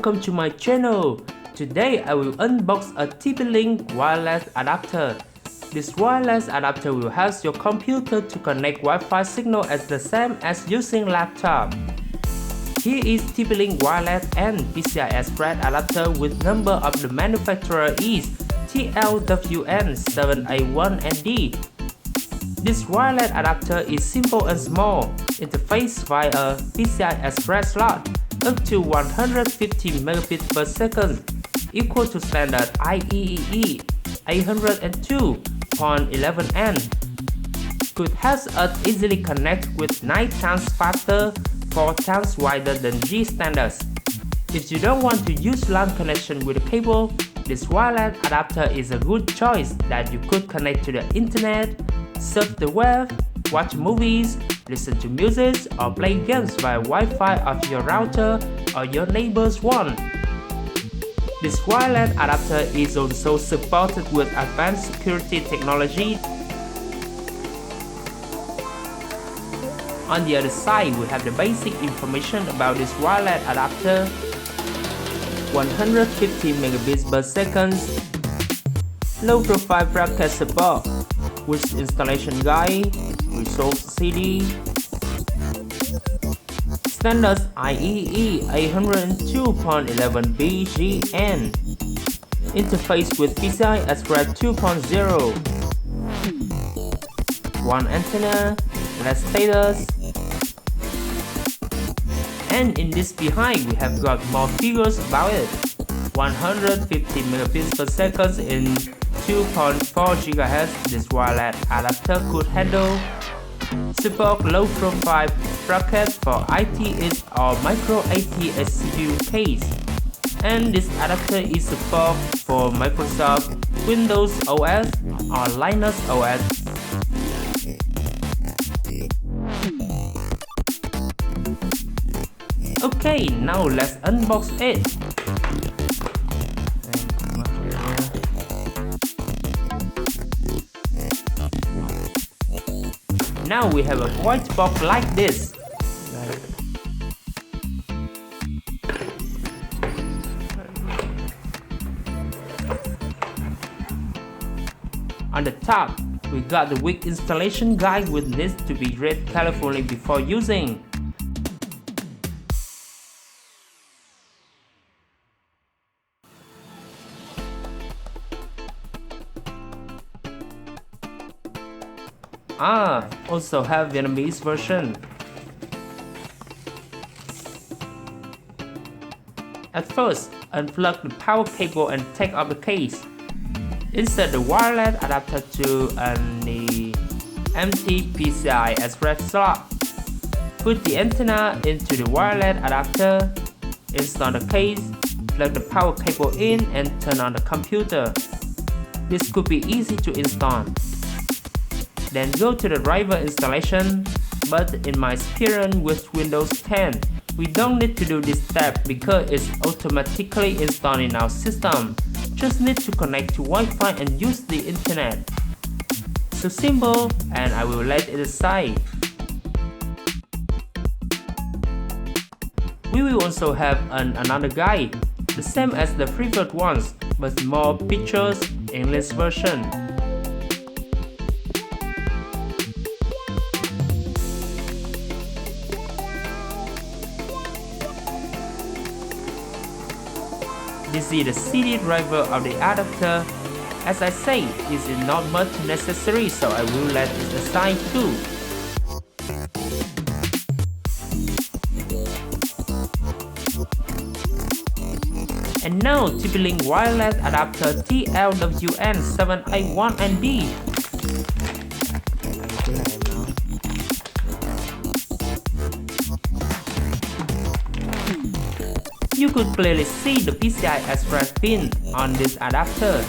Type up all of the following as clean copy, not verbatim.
welcome to my channel. Today I will unbox a TP-Link wireless adapter. This wireless adapter will help your computer to connect Wi-Fi signal as the same as using laptop. Here is TP-Link wireless and PCI Express adapter with number of the manufacturer is TL-WN781ND. This wireless adapter is simple and small, interface via PCI Express slot up to 150 megabits per second, equal to standard IEEE 802.11n. Could help us easily connect with 9 times faster, 4 times wider than G standards. If you don't want to use LAN connection with a cable, this wireless adapter is a good choice that you could connect to the internet, surf the web, watch movies, listen to music, or play games via Wi-Fi of your router or your neighbor's one. This wireless adapter is also supported with advanced security technology. On the other side, we have the basic information about this wireless adapter. 150 megabits per second, low profile bracket support, with installation guide, resource CD, standards IEEE 802.11 BGN, interface with PCI Express 2.0, one antenna, less status, and in this behind we have got more figures about it. 150 megabits per second in 2.4 GHz, this wireless adapter could handle. Support low profile bracket for ITX or micro ATX CPU case. And this adapter is support for Microsoft Windows OS or Linux OS. Okay, now let's unbox it. Now we have a white box like this. On the top, we got the weak installation guide which needs to be read carefully before using. Also have Vietnamese version. At first, unplug the power cable and take off the case. Insert the wireless adapter to the empty PCI Express slot. Put the antenna into the wireless adapter, install the case, plug the power cable in and turn on the computer. This could be easy to install. Then go to the driver installation, but in my experience with Windows 10, we don't need to do this step because it's automatically installed in our system. Just need to connect to Wi-Fi and use the internet. So simple, and I will let it aside. We will also have another guide, the same as the previous ones, but more pictures, English version. This is the CD driver of the adapter. As I say, this is not much necessary, so I will let it aside too. And now TP-Link wireless adapter TL-WN781ND. You could clearly see the PCI Express pin on this adapter.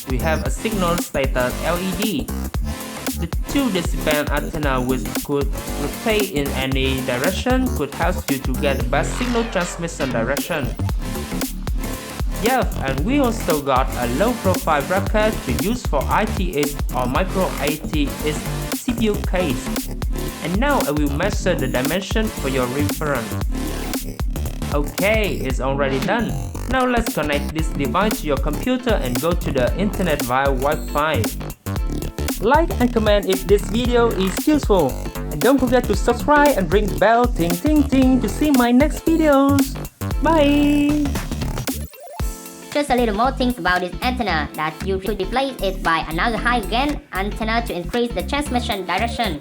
We have a signal status LED. The 2 decibel antenna which could rotate in any direction could help you to get the best signal transmission direction. Yes, and we also got a low profile bracket to use for ITX or micro ATX CPU case. And now I will measure the dimension for your reference. Okay, it's already done. Now let's connect this device to your computer and go to the internet via Wi-Fi. Like and comment if this video is useful. And don't forget to subscribe and ring the bell ting ting ting to see my next videos. Bye! Just a little more things about this antenna, that you should replace it by another high gain antenna to increase the transmission direction.